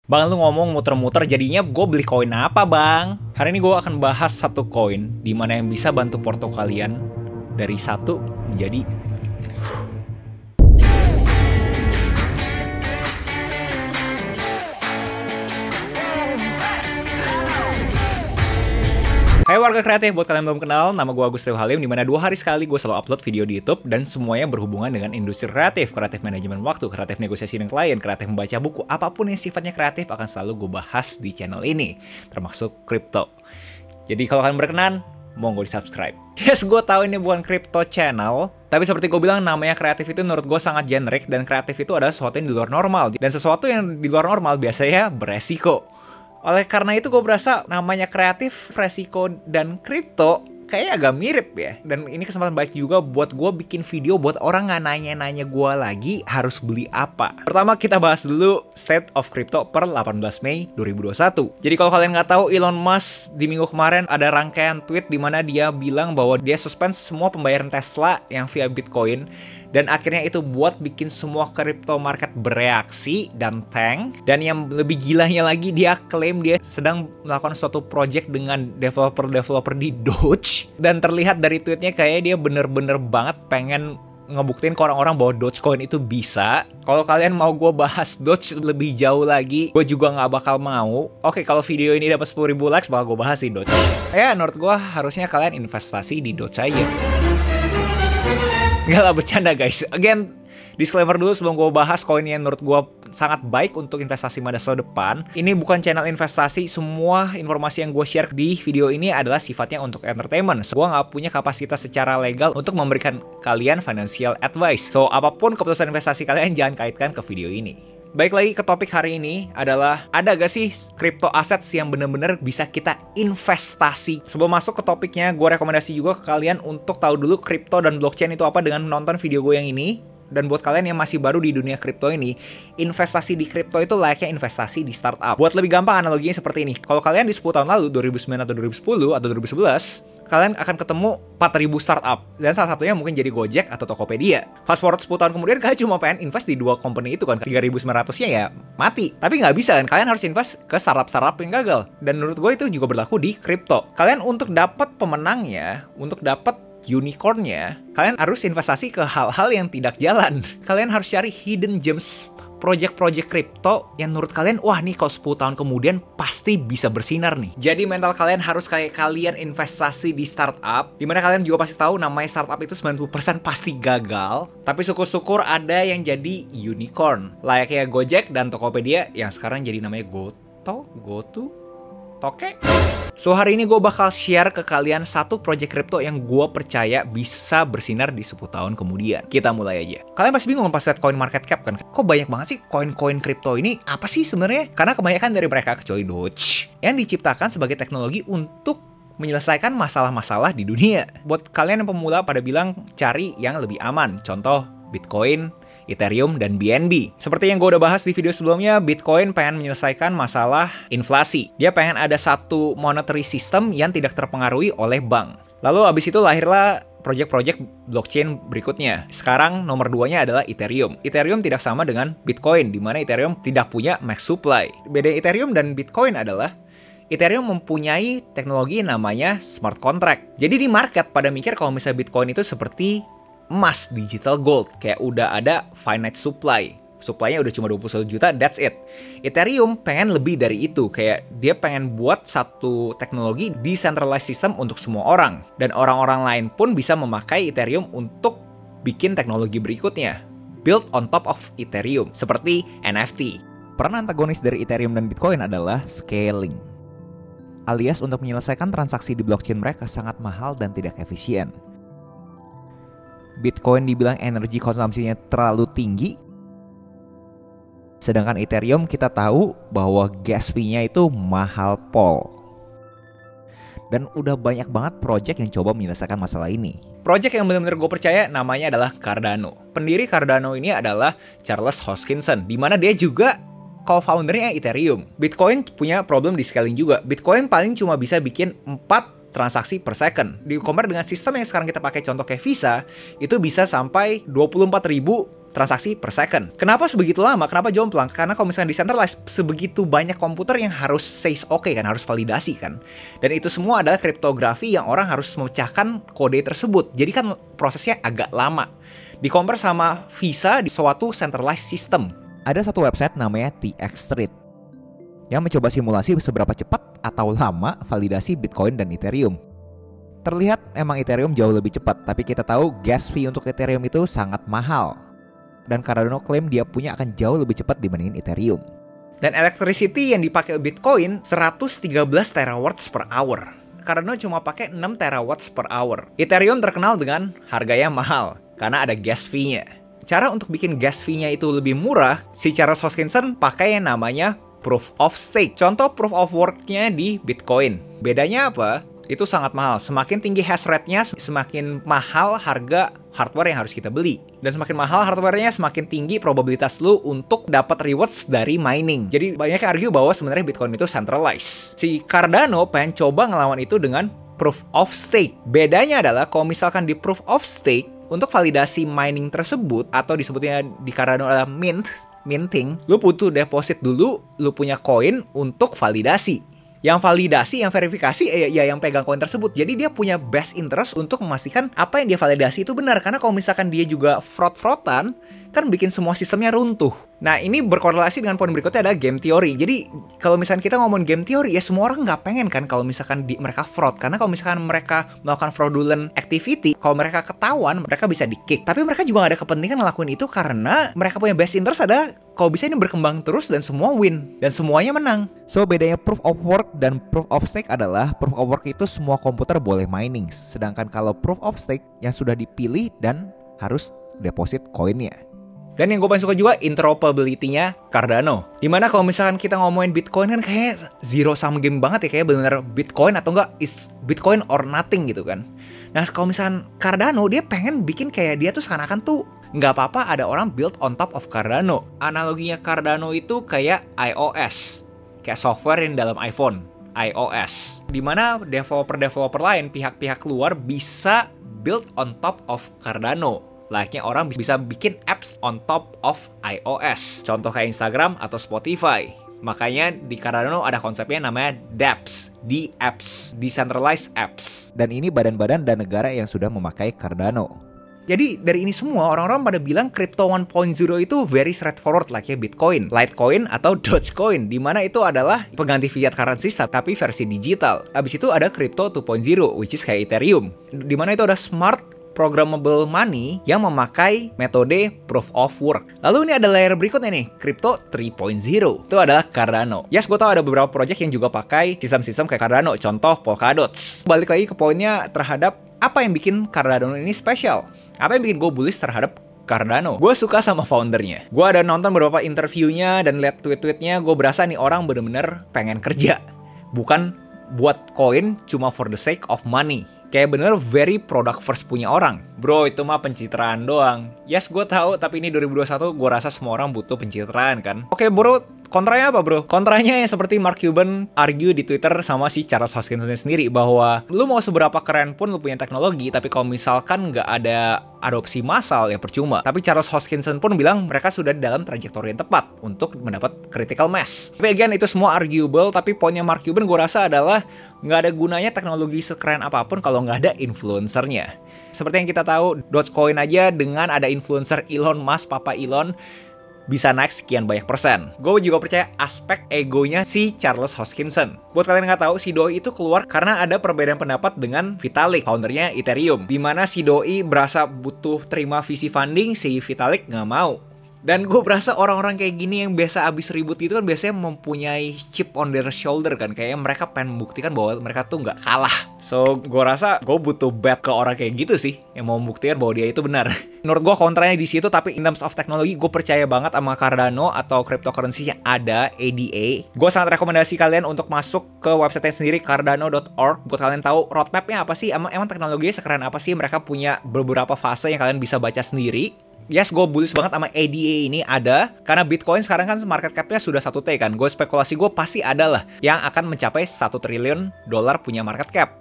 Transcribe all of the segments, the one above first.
Bang, lu ngomong muter-muter, jadinya gue beli koin apa, Bang? Hari ini gue akan bahas satu koin dimana yang bisa bantu porto kalian dari 1 menjadi Hai warga kreatif, buat kalian yang belum kenal, nama gue Agus Teo Halim, dimana 2 hari sekali gue selalu upload video di YouTube dan semuanya berhubungan dengan industri kreatif, kreatif manajemen waktu, kreatif negosiasi dengan klien, kreatif membaca buku, apapun yang sifatnya kreatif akan selalu gue bahas di channel ini, termasuk kripto. Jadi kalau kalian berkenan, monggo di subscribe. Yes, gue tahu ini bukan crypto channel, tapi seperti gue bilang, namanya kreatif itu menurut gue sangat generik, dan kreatif itu adalah sesuatu yang di luar normal, dan sesuatu yang di luar normal biasanya beresiko. Oleh karena itu gue berasa namanya kreatif, resiko, dan kripto kayaknya agak mirip ya. Dan ini kesempatan baik juga buat gue bikin video buat orang nggak nanya-nanya gue lagi harus beli apa. Pertama kita bahas dulu State of Crypto per 18 Mei 2021. Jadi kalau kalian nggak tahu, Elon Musk di minggu kemarin ada rangkaian tweet di mana dia bilang bahwa dia suspend semua pembayaran Tesla yang via Bitcoin. Dan akhirnya itu buat bikin semua crypto market bereaksi dan tank. Dan yang lebih gilanya lagi, dia klaim dia sedang melakukan suatu project dengan developer-developer di Doge. Dan terlihat dari tweetnya kayaknya dia bener-bener banget pengen ngebuktiin ke orang-orang bahwa Dogecoin itu bisa. Kalau kalian mau gue bahas Doge lebih jauh lagi, gue juga nggak bakal mau. Oke, kalau video ini dapat 10.000 likes, bakal gue bahas sih Doge. Ya, menurut gue harusnya kalian investasi di Doge aja. Nggak lah, bercanda guys. Again, disclaimer dulu sebelum gue bahas koin yang menurut gue sangat baik untuk investasi masa depan. Ini bukan channel investasi. Semua informasi yang gue share di video ini adalah sifatnya untuk entertainment. Gue nggak punya kapasitas secara legal untuk memberikan kalian financial advice. So, apapun keputusan investasi kalian, jangan kaitkan ke video ini. Baik, lagi ke topik hari ini adalah, ada gak sih crypto assets yang bener-bener bisa kita investasi? Sebelum masuk ke topiknya, gue rekomendasi juga ke kalian untuk tahu dulu crypto dan blockchain itu apa dengan menonton video gue yang ini. Dan buat kalian yang masih baru di dunia kripto ini, investasi di kripto itu layaknya investasi di startup. Buat lebih gampang analoginya seperti ini. Kalau kalian di 10 tahun lalu, 2009 atau 2010 atau 2011, kalian akan ketemu 4.000 startup. Dan salah satunya mungkin jadi Gojek atau Tokopedia. Fast forward 10 tahun kemudian, kalian cuma pengen invest di 2 company itu kan. 3.900-nya ya mati. Tapi nggak bisa kan, kalian harus invest ke startup-startup yang gagal. Dan menurut gue itu juga berlaku di kripto. Kalian untuk dapat pemenangnya, untuk dapat unicornnya, kalian harus investasi ke hal-hal yang tidak jalan. Kalian harus cari hidden gems, project-project kripto yang menurut kalian, wah nih kalau 10 tahun kemudian pasti bisa bersinar nih. Jadi mental kalian harus kayak kalian investasi di startup, dimana kalian juga pasti tahu namanya startup itu 90% pasti gagal. Tapi syukur-syukur ada yang jadi unicorn, layaknya Gojek dan Tokopedia yang sekarang jadi namanya GoTo, Toke. So, hari ini gue bakal share ke kalian satu project crypto yang gue percaya bisa bersinar di 10 tahun kemudian. Kita mulai aja. Kalian pasti bingung pas lihat coin market cap kan? Kok banyak banget sih koin-koin crypto ini? Apa sih sebenarnya? Karena kebanyakan dari mereka, kecuali Doge, yang diciptakan sebagai teknologi untuk menyelesaikan masalah-masalah di dunia. Buat kalian yang pemula pada bilang cari yang lebih aman. Contoh, Bitcoin, Ethereum, dan BNB. Seperti yang gue udah bahas di video sebelumnya, Bitcoin pengen menyelesaikan masalah inflasi. Dia pengen ada satu monetary system yang tidak terpengaruhi oleh bank. Lalu abis itu lahirlah project-project blockchain berikutnya. Sekarang nomor 2-nya adalah Ethereum. Ethereum tidak sama dengan Bitcoin, di mana Ethereum tidak punya max supply. Beda Ethereum dan Bitcoin adalah Ethereum mempunyai teknologi namanya smart contract. Jadi di market pada mikir kalau misalnya Bitcoin itu seperti emas, digital gold, kayak udah ada finite supply. Supply-nya udah cuma 21 juta, that's it. Ethereum pengen lebih dari itu, kayak dia pengen buat satu teknologi decentralized system untuk semua orang. Dan orang-orang lain pun bisa memakai Ethereum untuk bikin teknologi berikutnya, built on top of Ethereum, seperti NFT. Peran antagonis dari Ethereum dan Bitcoin adalah scaling, alias untuk menyelesaikan transaksi di blockchain mereka sangat mahal dan tidak efisien. Bitcoin dibilang energi konsumsinya terlalu tinggi, sedangkan Ethereum kita tahu bahwa gas fee-nya itu mahal pol. Dan udah banyak banget project yang coba menyelesaikan masalah ini. Project yang benar-benar gue percaya namanya adalah Cardano. Pendiri Cardano ini adalah Charles Hoskinson, di mana dia juga co-foundernya Ethereum. Bitcoin punya problem di scaling juga. Bitcoin paling cuma bisa bikin 4 transaksi per second. Di compare dengan sistem yang sekarang kita pakai contoh kayak Visa, itu bisa sampai 24.000 transaksi per second. Kenapa sebegitu lama? Kenapa jomplang? Karena kalau misalnya decentralized, sebegitu banyak komputer yang harus says oke kan, harus validasi kan. Dan itu semua adalah kriptografi yang orang harus memecahkan kode tersebut. Jadi kan prosesnya agak lama. Di-compare sama Visa di suatu centralized system. Ada satu website namanya TX Street yang mencoba simulasi seberapa cepat atau lama validasi Bitcoin dan Ethereum. Terlihat emang Ethereum jauh lebih cepat, tapi kita tahu gas fee untuk Ethereum itu sangat mahal. Dan Cardano klaim dia punya akan jauh lebih cepat dibandingin Ethereum. Dan electricity yang dipakai Bitcoin 113 terawatts per hour. Cardano cuma pakai 6 terawatts per hour. Ethereum terkenal dengan harganya mahal karena ada gas fee-nya. Cara untuk bikin gas fee-nya itu lebih murah, si Charles Hoskinson pakai yang namanya Proof of Stake. Contoh Proof of Work-nya di Bitcoin. Bedanya apa? Itu sangat mahal. Semakin tinggi hash rate-nya, semakin mahal harga hardware yang harus kita beli. Dan semakin mahal hardware-nya, semakin tinggi probabilitas lu untuk dapat rewards dari mining. Jadi banyak yang argue bahwa sebenarnya Bitcoin itu centralized. Si Cardano pengen coba ngelawan itu dengan Proof of Stake. Bedanya adalah kalau misalkan di Proof of Stake, untuk validasi mining tersebut, atau disebutnya di Cardano adalah minting, lu butuh deposit dulu, lu punya koin untuk validasi. Yang validasi, yang verifikasi, ya yang pegang koin tersebut. Jadi dia punya best interest untuk memastikan apa yang dia validasi itu benar. Karena kalau misalkan dia juga fraud-fraudan, kan bikin semua sistemnya runtuh. Nah, ini berkorelasi dengan poin berikutnya adalah game theory. Jadi, kalau misalkan kita ngomong game theory, ya semua orang nggak pengen kan kalau misalkan mereka fraud. Karena kalau misalkan mereka melakukan fraudulent activity, kalau mereka ketahuan, mereka bisa di-kick. Tapi mereka juga nggak ada kepentingan ngelakuin itu karena mereka punya best interest adalah kalau bisa ini berkembang terus dan semua win. Dan semuanya menang. So, bedanya Proof of Work dan Proof of Stake adalah Proof of Work itu semua komputer boleh mining. Sedangkan kalau Proof of Stake yang sudah dipilih dan harus deposit koinnya. Dan yang gue paling suka juga interoperability-nya Cardano. Dimana kalau misalkan kita ngomongin Bitcoin kan kayak zero sum game banget ya. Kayak bener-bener Bitcoin atau enggak is Bitcoin or nothing gitu kan. Nah kalau misalkan Cardano dia pengen bikin kayak dia tuh seakan-akan tuh nggak apa-apa ada orang build on top of Cardano. Analoginya Cardano itu kayak iOS. Kayak software yang dalam iPhone. iOS. Dimana developer-developer lain, pihak-pihak luar bisa build on top of Cardano. Layaknya orang bisa bikin apps on top of iOS. Contoh kayak Instagram atau Spotify. Makanya di Cardano ada konsepnya namanya dApps, D-Apps, Decentralized Apps. Dan ini badan-badan dan negara yang sudah memakai Cardano. Jadi dari ini semua orang-orang pada bilang Crypto 1.0 itu very straightforward like Bitcoin, Litecoin atau Dogecoin, dimana itu adalah pengganti fiat currency tapi versi digital. Abis itu ada Crypto 2.0 which is kayak Ethereum, dimana itu ada smart programmable money yang memakai metode Proof of Work. Lalu ini ada layer berikutnya nih, Crypto 3.0. Itu adalah Cardano. Yes, gue tahu ada beberapa project yang juga pakai sistem-sistem kayak Cardano, contoh Polkadot. Balik lagi ke poinnya terhadap apa yang bikin Cardano ini spesial. Apa yang bikin gue bullish terhadap Cardano? Gue suka sama foundernya. Gue ada nonton beberapa interviewnya dan lihat tweet-tweetnya. Gue berasa nih orang bener-bener pengen kerja. Bukan buat koin cuma for the sake of money. Kayak bener very product first punya orang. Bro, itu mah pencitraan doang. Yes, gue tahu, tapi ini 2021 gue rasa semua orang butuh pencitraan kan. Oke, bro, kontranya apa bro? Kontranya yang seperti Mark Cuban argue di Twitter sama si Charles Hoskinson sendiri bahwa lu mau seberapa keren pun lu punya teknologi, tapi kalau misalkan nggak ada adopsi massal ya percuma. Tapi Charles Hoskinson pun bilang mereka sudah di dalam trajektori yang tepat untuk mendapat critical mass. Tapi again itu semua arguable, tapi poinnya Mark Cuban gue rasa adalah nggak ada gunanya teknologi sekeren apapun kalau nggak ada influencernya. Seperti yang kita tahu, Dogecoin aja dengan ada influencer Elon Musk, Papa Elon, bisa naik sekian banyak persen. Gue juga percaya aspek egonya si Charles Hoskinson. Buat kalian yang nggak tahu, si Doi itu keluar karena ada perbedaan pendapat dengan Vitalik, foundernya Ethereum. Dimana si Doi berasa butuh terima VC funding, si Vitalik nggak mau. Dan gue berasa orang-orang kayak gini yang biasa abis ribut itu kan biasanya mempunyai chip on their shoulder kan. Kayaknya mereka pengen membuktikan bahwa mereka tuh nggak kalah. So, gue rasa gue butuh bet ke orang kayak gitu sih, yang mau membuktikan bahwa dia itu benar. Menurut gue kontranya di situ, tapi in terms of teknologi, gue percaya banget sama Cardano atau cryptocurrency yang ada, ADA. Gue sangat rekomendasi kalian untuk masuk ke website sendiri, cardano.org. Buat kalian tahu roadmapnya apa sih, emang teknologinya sekeren apa sih. Mereka punya beberapa fase yang kalian bisa baca sendiri. Yes, gue bullish banget sama ADA ini ada. Karena Bitcoin sekarang kan market cap-nya sudah 1T kan. Gue spekulasi gue pasti ada lah yang akan mencapai 1 triliun dolar punya market cap.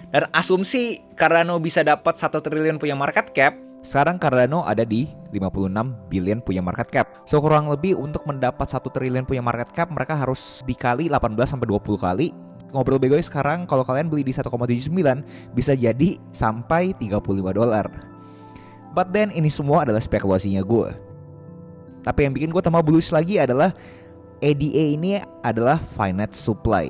Dan asumsi Cardano bisa dapat 1 triliun punya market cap, Sekarang Cardano ada di 56 billion punya market cap. So kurang lebih untuk mendapat 1 triliun punya market cap, mereka harus dikali 18-20 kali. Ngobrol begoy sekarang kalau kalian beli di 1,79 bisa jadi sampai $35. But then ini semua adalah spekulasinya gue. Tapi yang bikin gue tambah bullish lagi adalah ADA ini adalah finite supply.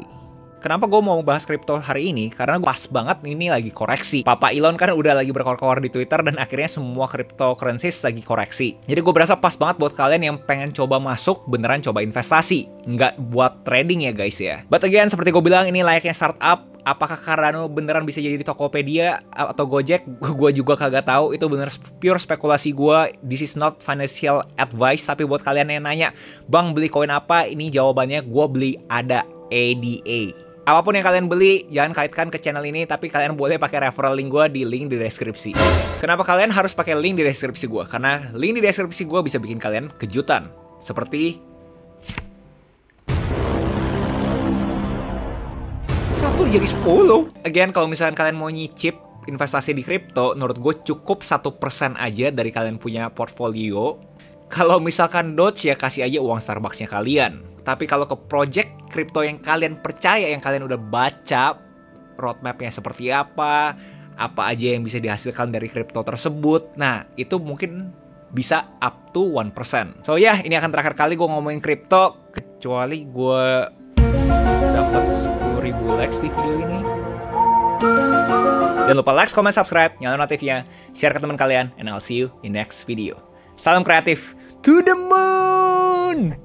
Kenapa gue mau bahas kripto hari ini? Karena pas banget ini lagi koreksi. Papa Elon kan udah lagi berkor-kor di Twitter dan akhirnya semua cryptocurrencies lagi koreksi. Jadi gue berasa pas banget buat kalian yang pengen coba masuk, beneran coba investasi. Nggak buat trading ya guys ya. But again, seperti gue bilang, ini layaknya startup. Apakah Cardano beneran bisa jadi di Tokopedia atau Gojek? Gue juga kagak tahu. Itu bener pure spekulasi gue. This is not financial advice. Tapi buat kalian yang nanya, Bang beli koin apa? Ini jawabannya gue beli ada ADA. Apapun yang kalian beli, jangan kaitkan ke channel ini, tapi kalian boleh pakai referral link gue di link di deskripsi. Kenapa kalian harus pakai link di deskripsi gue? Karena link di deskripsi gue bisa bikin kalian kejutan. Seperti 1 jadi 10. Again, kalau misalkan kalian mau nyicip investasi di kripto, menurut gue cukup 1% aja dari kalian punya portfolio. Kalau misalkan Doge ya kasih aja uang Starbucksnya kalian. Tapi kalau ke project kripto yang kalian percaya, yang kalian udah baca roadmapnya seperti apa aja yang bisa dihasilkan dari kripto tersebut, nah itu mungkin bisa up to 1%. So ya, ini akan terakhir kali gue ngomongin kripto, kecuali gue dapat 10.000 likes di video ini. Jangan lupa like, comment, subscribe, nyalain notifnya, share ke teman kalian, and I'll see you in next video. Salam kreatif to the moon!